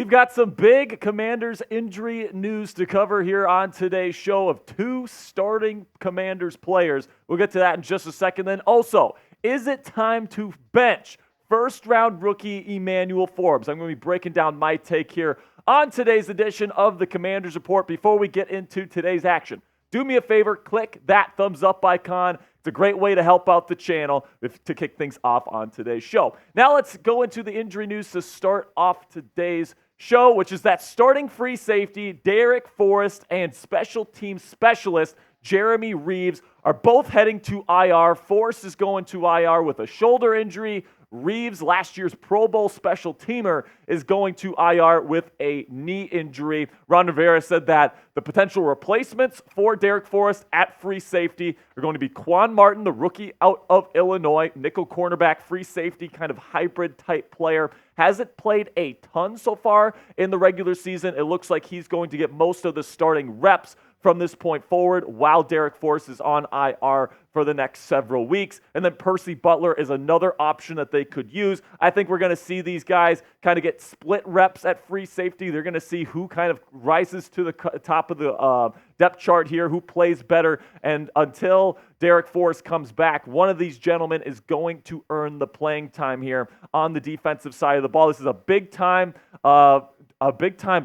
We've got some big Commanders injury news to cover here on today's show of two starting Commanders players. We'll get to that in just a second. Then also, is it time to bench first-round rookie Emmanuel Forbes? I'm going to be breaking down my take here on today's edition of the Commanders Report. Before we get into today's action, do me a favor, click that thumbs up icon. It's a great way to help out the channel to kick things off on today's show. Now let's go into the injury news to start off today's show, which is that starting free safety Darrick Forrest and special team specialist Jeremy Reaves are both heading to IR. Forrest is going to IR with a shoulder injury. Reaves, last year's Pro Bowl special teamer, is going to IR with a knee injury. Ron Rivera said that the potential replacements for Darrick Forrest at free safety are going to be Quan Martin, the rookie out of Illinois, nickel cornerback, free safety, kind of hybrid type player. Hasn't played a ton so far in the regular season. It looks like he's going to get most of the starting reps from this point forward, while Darrick Forrest is on IR for the next several weeks. And then Percy Butler is another option that they could use. I think we're going to see these guys kind of get split reps at free safety. They're going to see who kind of rises to the top of the depth chart here, who plays better. And until Darrick Forrest comes back, one of these gentlemen is going to earn the playing time here on the defensive side of the ball. This is a big-time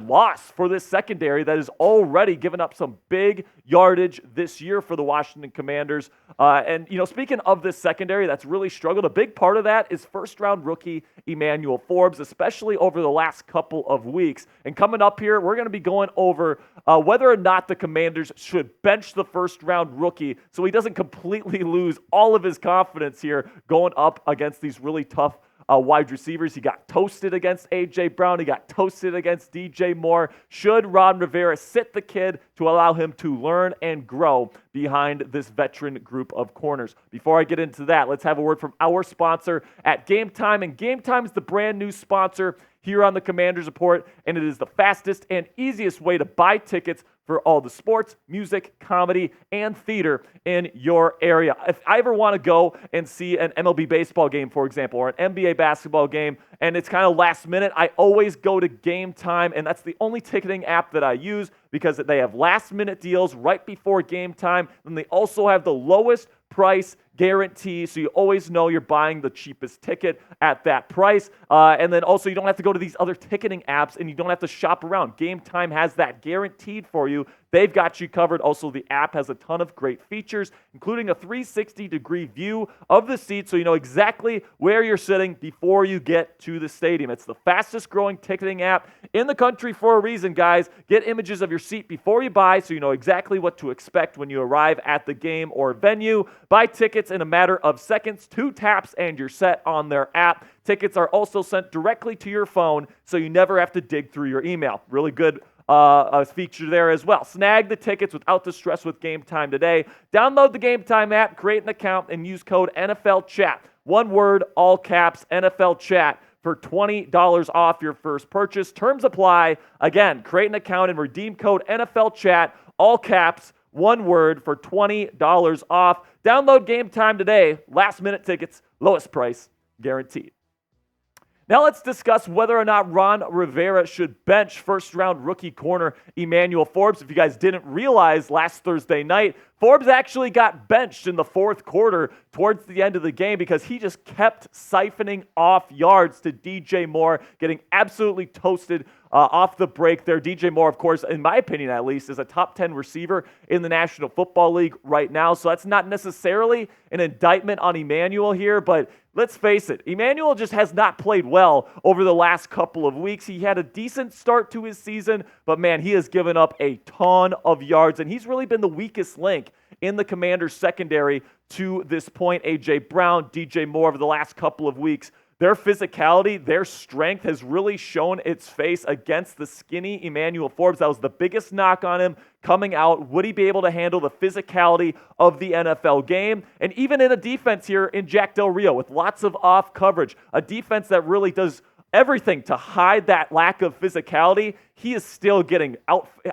loss for this secondary that has already given up some big yardage this year for the Washington Commanders. And, speaking of this secondary that's really struggled, a big part of that is first-round rookie Emmanuel Forbes, especially over the last couple of weeks. And coming up here, we're going to be going over whether or not the Commanders should bench the first-round rookie so he doesn't completely lose all of his confidence here going up against these really tough wide receivers. He got toasted against A.J. Brown. He got toasted against DJ Moore. Should Ron Rivera sit the kid to allow him to learn and grow behind this veteran group of corners? Before I get into that, let's have a word from our sponsor at Game Time. And Game Time is the brand new sponsor here on the Commanders Report, and it is the fastest and easiest way to buy tickets for all the sports, music, comedy, and theater in your area. If I ever want to go and see an MLB baseball game, for example, or an NBA basketball game, and it's kind of last minute, I always go to Game Time, and that's the only ticketing app that I use because they have last minute deals right before game time, and they also have the lowest price guarantee, so you always know you're buying the cheapest ticket at that price. And then also you don't have to go to these other ticketing apps and you don't have to shop around. Game Time has that guaranteed for you. They've got you covered. Also, the app has a ton of great features, including a 360-degree view of the seat, so you know exactly where you're sitting before you get to the stadium. It's the fastest-growing ticketing app in the country for a reason, guys. Get images of your seat before you buy so you know exactly what to expect when you arrive at the game or venue. Buy tickets in a matter of seconds, 2 taps, and you're set on their app. Tickets are also sent directly to your phone, so you never have to dig through your email. Really good feature there as well. Snag the tickets without the stress with Game Time today. Download the Game Time app, create an account, and use code NFL Chat. One word, all caps, NFL Chat, for $20 off your first purchase. Terms apply. Again, create an account and redeem code NFL Chat, all caps, one word, for $20 off. Download Game Time today. Last minute tickets, lowest price guaranteed. Now let's discuss whether or not Ron Rivera should bench first-round rookie corner Emmanuel Forbes. If you guys didn't realize, last Thursday night, Forbes actually got benched in the fourth quarter towards the end of the game because he just kept siphoning off yards to DJ Moore, getting absolutely toasted off the break there. DJ Moore, of course, in my opinion at least, is a top 10 receiver in the National Football League right now. So that's not necessarily an indictment on Emmanuel here, but let's face it, Emmanuel just has not played well over the last couple of weeks. He had a decent start to his season, but man, he has given up a ton of yards, and he's really been the weakest link in the Commanders secondary to this point. A.J. Brown, DJ Moore over the last couple of weeks, their physicality, their strength has really shown its face against the skinny Emmanuel Forbes. That was the biggest knock on him coming out. Would he be able to handle the physicality of the NFL game? And even in a defense here in Jack Del Rio with lots of off coverage, a defense that really does everything to hide that lack of physicality, he is still getting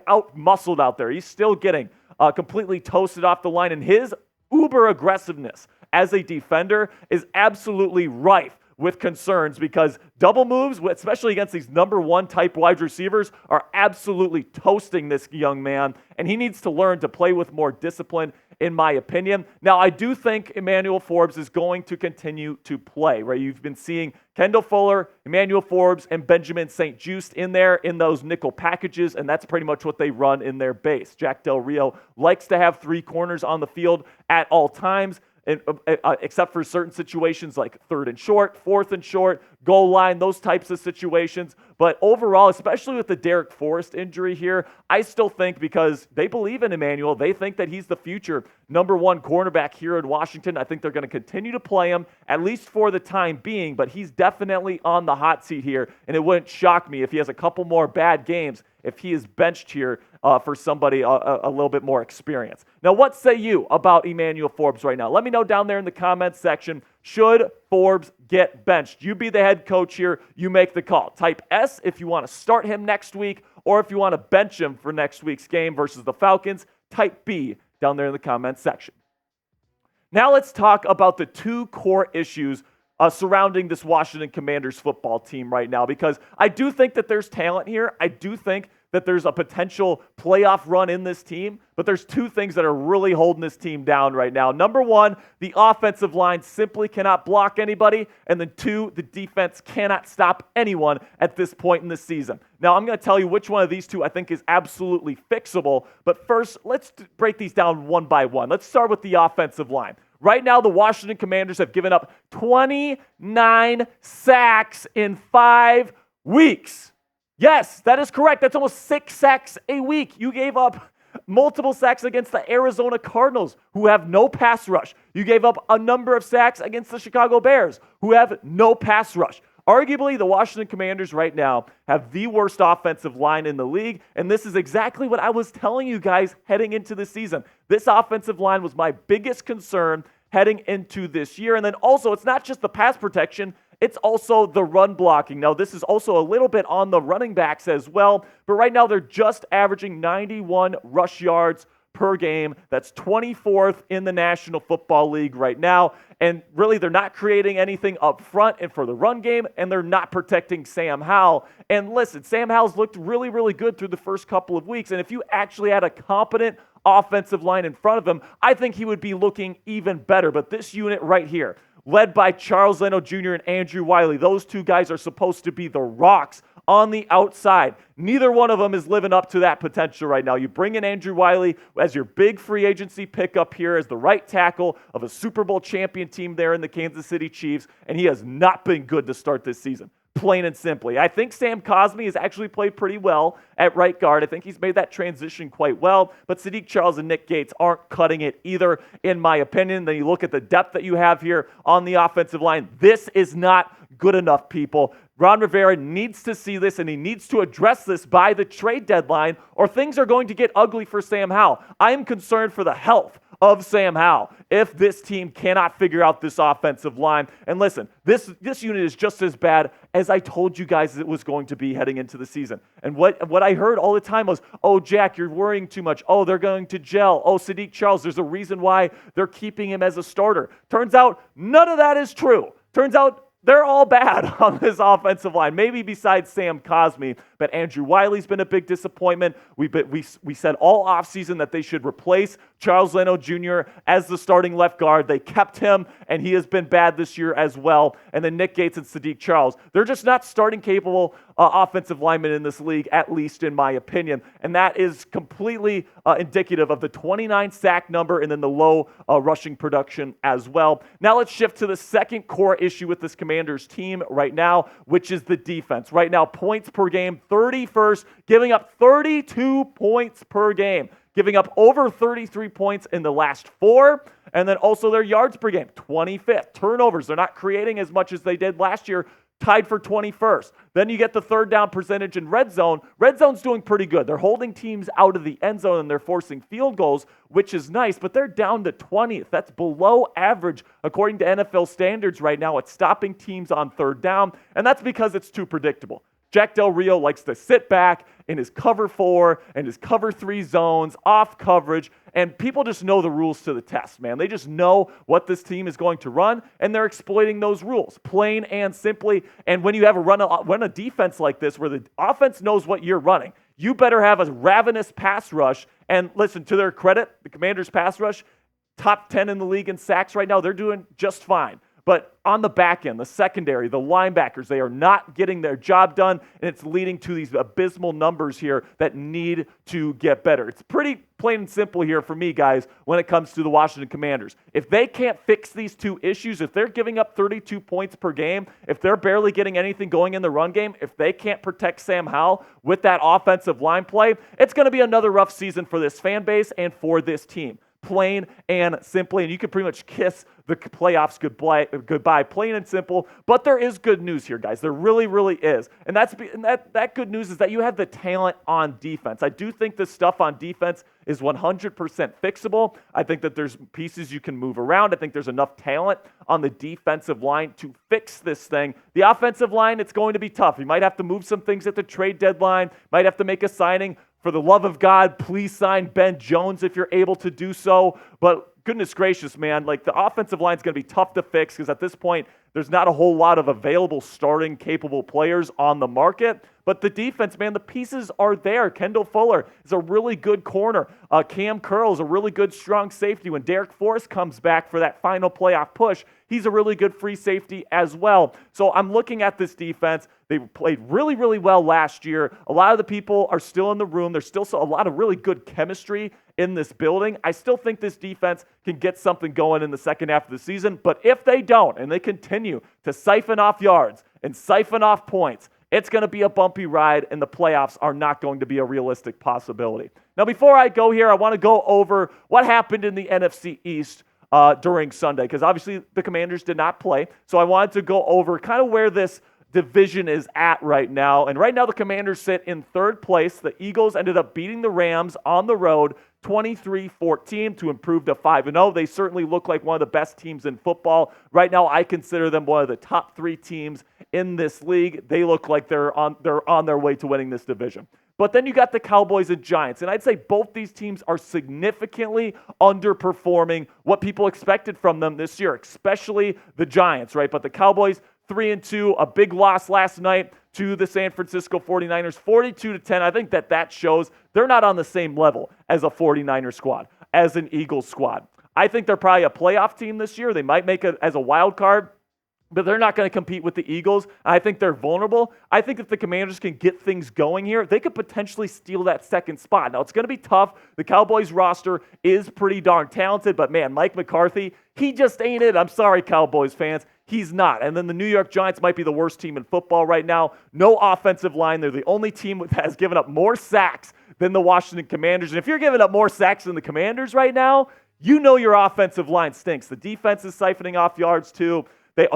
out-muscled out there. He's still getting completely toasted off the line, and his uber aggressiveness as a defender is absolutely rife with concerns because double moves, especially against these number one type wide receivers, are absolutely toasting this young man, and he needs to learn to play with more discipline, in my opinion. Now, I do think Emmanuel Forbes is going to continue to play, right? You've been seeing Kendall Fuller, Emmanuel Forbes, and Benjamin St-Juste in there in those nickel packages, and that's pretty much what they run in their base. Jack Del Rio likes to have three corners on the field at all times, except for certain situations like third and short, fourth and short, goal line, those types of situations. But overall, especially with the Darrick Forrest injury here, I still think because they believe in Emmanuel, they think that he's the future number one cornerback here in Washington. I think they're going to continue to play him, at least for the time being, but he's definitely on the hot seat here, and it wouldn't shock me if he has a couple more bad games if he is benched here for somebody a little bit more experienced. Now, what say you about Emmanuel Forbes right now? Let me know down there in the comments section. Should Forbes get benched? You be the head coach here. You make the call. Type S if you want to start him next week, or if you want to bench him for next week's game versus the Falcons. Type B down there in the comments section. Now let's talk about the two core issues surrounding this Washington Commanders football team right now, because I do think that there's talent here. I do think that there's a potential playoff run in this team, but there's two things that are really holding this team down right now. Number one, the offensive line simply cannot block anybody, and then two, the defense cannot stop anyone at this point in the season. Now, I'm going to tell you which one of these two I think is absolutely fixable, but first, let's break these down one by one. Let's start with the offensive line. Right now, the Washington Commanders have given up 29 sacks in 5 weeks. Yes, that is correct. That's almost 6 sacks a week. You gave up multiple sacks against the Arizona Cardinals, who have no pass rush. You gave up a number of sacks against the Chicago Bears, who have no pass rush. Arguably, the Washington Commanders right now have the worst offensive line in the league, and this is exactly what I was telling you guys heading into the season. This offensive line was my biggest concern heading into this year, and then also, it's not just the pass protection, it's also the run blocking. Now, this is also a little bit on the running backs as well, but right now they're just averaging 91 rush yards per game. That's 24th in the National Football League right now, and really they're not creating anything up front and for the run game, and they're not protecting Sam Howell. And listen, Sam Howell's looked really, really good through the first couple of weeks, and if you actually had a competent offensive line in front of him, I think he would be looking even better. But this unit right here, led by Charles Leno Jr. and Andrew Wiley, those two guys are supposed to be the rocks on the outside. Neither one of them is living up to that potential right now. You bring in Andrew Wiley as your big free agency pickup here as the right tackle of a Super Bowl champion team there in the Kansas City Chiefs, and he has not been good to start this season. Plain and simply. I think Sam Cosmi has actually played pretty well at right guard. I think he's made that transition quite well, but Sadiq Charles and Nick Gates aren't cutting it either, in my opinion. Then you look at the depth that you have here on the offensive line. This is not good enough, people. Ron Rivera needs to see this, and he needs to address this by the trade deadline, or things are going to get ugly for Sam Howell. I am concerned for the health of Sam Howell if this team cannot figure out this offensive line. And listen, this unit is just as bad as I told you guys it was going to be heading into the season. And what I heard all the time was, oh, Jack, you're worrying too much. Oh, they're going to gel. Oh, Sadiq Charles, there's a reason why they're keeping him as a starter. Turns out none of that is true. Turns out they're all bad on this offensive line, maybe besides Sam Cosmi, but Andrew Wiley's been a big disappointment. We said all offseason that they should replace Charles Leno Jr. as the starting left guard. They kept him, and he has been bad this year as well. And then Nick Gates and Sadiq Charles. They're just not starting capable offensive linemen in this league, at least in my opinion. And that is completely indicative of the 29 sack number and then the low rushing production as well. Now let's shift to the second core issue with this Commanders team right now, which is the defense. Right now, points per game, 31st, giving up 32 points per game, giving up over 33 points in the last 4, and then also their yards per game, 25th. Turnovers, they're not creating as much as they did last year, tied for 21st. Then you get the third down percentage in red zone. Red zone's doing pretty good. They're holding teams out of the end zone and they're forcing field goals, which is nice, but they're down to 20th. That's below average according to NFL standards right now. It's stopping teams on third down, and that's because it's too predictable. Jack Del Rio likes to sit back in his cover 4 and his cover 3 zones, off coverage, and people just know the rules to the test, man. They just know what this team is going to run, and they're exploiting those rules, plain and simply. And when you have run a defense like this where the offense knows what you're running, you better have a ravenous pass rush. And listen, to their credit, the Commanders' pass rush, top 10 in the league in sacks right now. They're doing just fine. But on the back end, the secondary, the linebackers, they are not getting their job done, and it's leading to these abysmal numbers here that need to get better. It's pretty plain and simple here for me, guys, when it comes to the Washington Commanders. If they can't fix these two issues, if they're giving up 32 points per game, if they're barely getting anything going in the run game, if they can't protect Sam Howell with that offensive line play, it's going to be another rough season for this fan base and for this team. Plain and simply, and you can pretty much kiss the playoffs goodbye, plain and simple. But there is good news here, guys. There really, really is. And that good news is that you have the talent on defense. I do think this stuff on defense is 100% fixable. I think that there's pieces you can move around. I think there's enough talent on the defensive line to fix this thing. The offensive line, it's going to be tough. You might have to move some things at the trade deadline, might have to make a signing. For the love of God, please sign Ben Jones if you're able to do so. But goodness gracious, man, like the offensive line is going to be tough to fix because at this point, there's not a whole lot of available starting capable players on the market. But the defense, man, the pieces are there. Kendall Fuller is a really good corner. Cam Curl is a really good strong safety. When Darrick Forrest comes back for that final playoff push, he's a really good free safety as well. So I'm looking at this defense. They played really, really well last year. A lot of the people are still in the room. There's still a lot of really good chemistry in this building. I still think this defense can get something going in the second half of the season. But if they don't, and they continue to siphon off yards and siphon off points, it's going to be a bumpy ride, and the playoffs are not going to be a realistic possibility. Now, before I go here, I want to go over what happened in the NFC East during Sunday, because obviously the Commanders did not play. So I wanted to go over kind of where this division is at right now. And right now the Commanders sit in third place. The Eagles ended up beating the Rams on the road 23-14 to improve to 5-0. They certainly look like one of the best teams in football. Right now I consider them one of the top 3 teams in this league. They look like they're on their way to winning this division. But then you got the Cowboys and Giants. And I'd say both these teams are significantly underperforming what people expected from them this year, especially the Giants, right? But the Cowboys, 3-2, a big loss last night to the San Francisco 49ers, 42-10. I think that shows they're not on the same level as a 49er squad, as an Eagles squad. I think they're probably a playoff team this year. They might make it as a wild card, but they're not going to compete with the Eagles. I think they're vulnerable. I think if the Commanders can get things going here, they could potentially steal that second spot. Now, it's going to be tough. The Cowboys roster is pretty darn talented, but man, Mike McCarthy, he just ain't it. I'm sorry, Cowboys fans. He's not. And then the New York Giants might be the worst team in football right now. No offensive line. They're the only team that has given up more sacks than the Washington Commanders. And if you're giving up more sacks than the Commanders right now, you know your offensive line stinks. The defense is siphoning off yards too.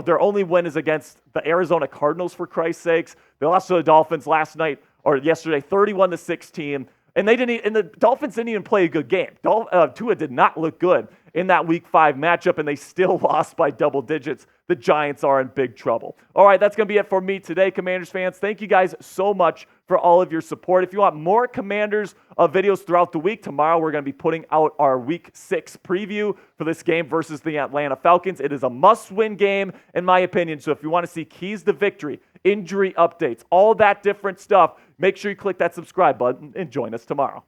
Their only win is against the Arizona Cardinals, for Christ's sakes. They lost to the Dolphins yesterday, 31-16. And the Dolphins didn't even play a good game. Tua did not look good in that Week 5 matchup, and they still lost by double digits. The Giants are in big trouble. All right, that's going to be it for me today, Commanders fans. Thank you guys so much for all of your support. If you want more Commanders videos throughout the week, tomorrow we're going to be putting out our Week 6 preview for this game versus the Atlanta Falcons. It is a must-win game, in my opinion. So if you want to see keys to victory, injury updates, all that different stuff, make sure you click that subscribe button and join us tomorrow.